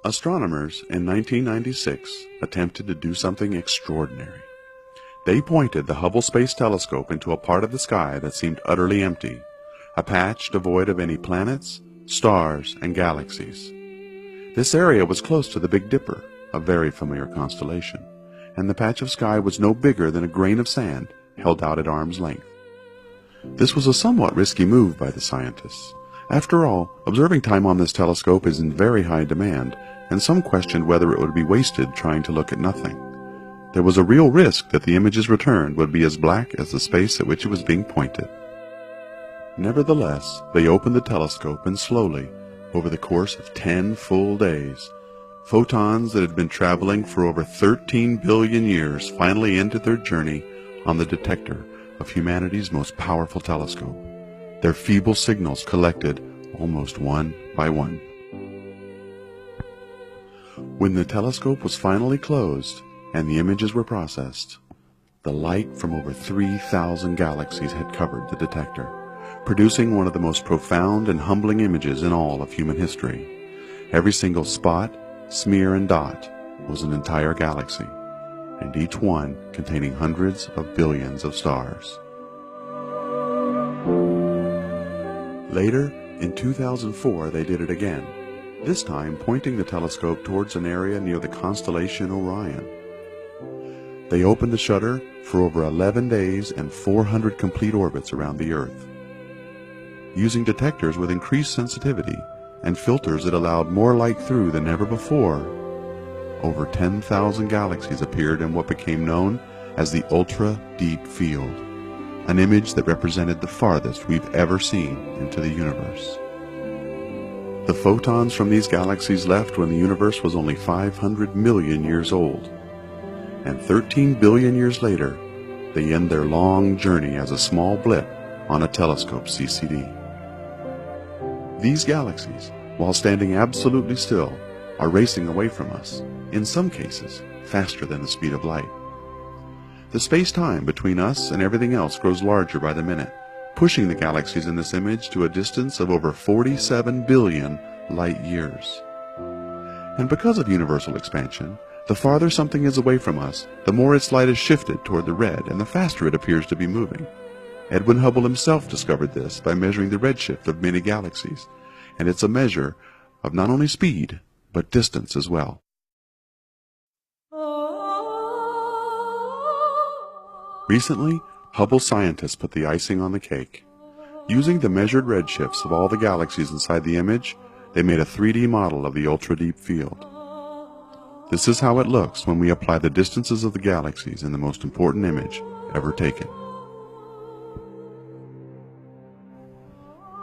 Astronomers in 1996 attempted to do something extraordinary. They pointed the Hubble Space Telescope into a part of the sky that seemed utterly empty, a patch devoid of any planets, stars, and galaxies. This area was close to the Big Dipper, a very familiar constellation, and the patch of sky was no bigger than a grain of sand held out at arm's length. This was a somewhat risky move by the scientists. After all, observing time on this telescope is in very high demand, and some questioned whether it would be wasted trying to look at nothing. There was a real risk that the images returned would be as black as the space at which it was being pointed. Nevertheless, they opened the telescope and slowly, over the course of 10 full days, photons that had been traveling for over 13 billion years finally ended their journey on the detector of humanity's most powerful telescope, their feeble signals collected almost one by one. When the telescope was finally closed and the images were processed, the light from over 3,000 galaxies had covered the detector, producing one of the most profound and humbling images in all of human history. Every single spot, smear, and dot was an entire galaxy, and each one containing hundreds of billions of stars. Later, in 2004, they did it again, this time pointing the telescope towards an area near the constellation Orion. They opened the shutter for over 11 days and 400 complete orbits around the Earth. Using detectors with increased sensitivity and filters that allowed more light through than ever before, over 10,000 galaxies appeared in what became known as the ultra-deep field, an image that represented the farthest we've ever seen into the universe. The photons from these galaxies left when the universe was only 500 million years old, and 13 billion years later, they end their long journey as a small blip on a telescope CCD. These galaxies, while standing absolutely still, are racing away from us, in some cases, faster than the speed of light. The space-time between us and everything else grows larger by the minute, pushing the galaxies in this image to a distance of over 47 billion light years. And because of universal expansion, the farther something is away from us, the more its light is shifted toward the red, and the faster it appears to be moving. Edwin Hubble himself discovered this by measuring the redshift of many galaxies, and it's a measure of not only speed, but distance as well. Recently, Hubble scientists put the icing on the cake. Using the measured redshifts of all the galaxies inside the image, they made a 3D model of the ultra-deep field. This is how it looks when we apply the distances of the galaxies in the most important image ever taken.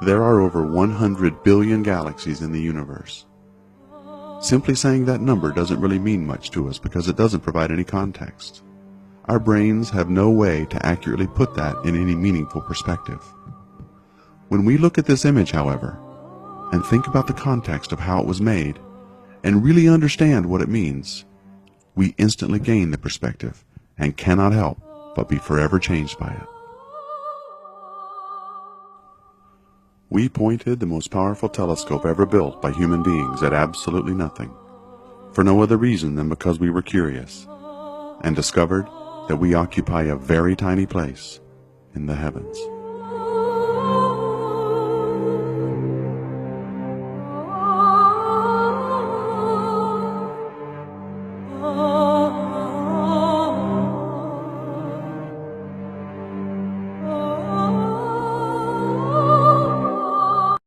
There are over 100 billion galaxies in the universe. Simply saying that number doesn't really mean much to us because it doesn't provide any context. Our brains have no way to accurately put that in any meaningful perspective. When we look at this image, however, and think about the context of how it was made, and really understand what it means, we instantly gain the perspective and cannot help but be forever changed by it. We pointed the most powerful telescope ever built by human beings at absolutely nothing, for no other reason than because we were curious, and discovered that we occupy a very tiny place in the heavens.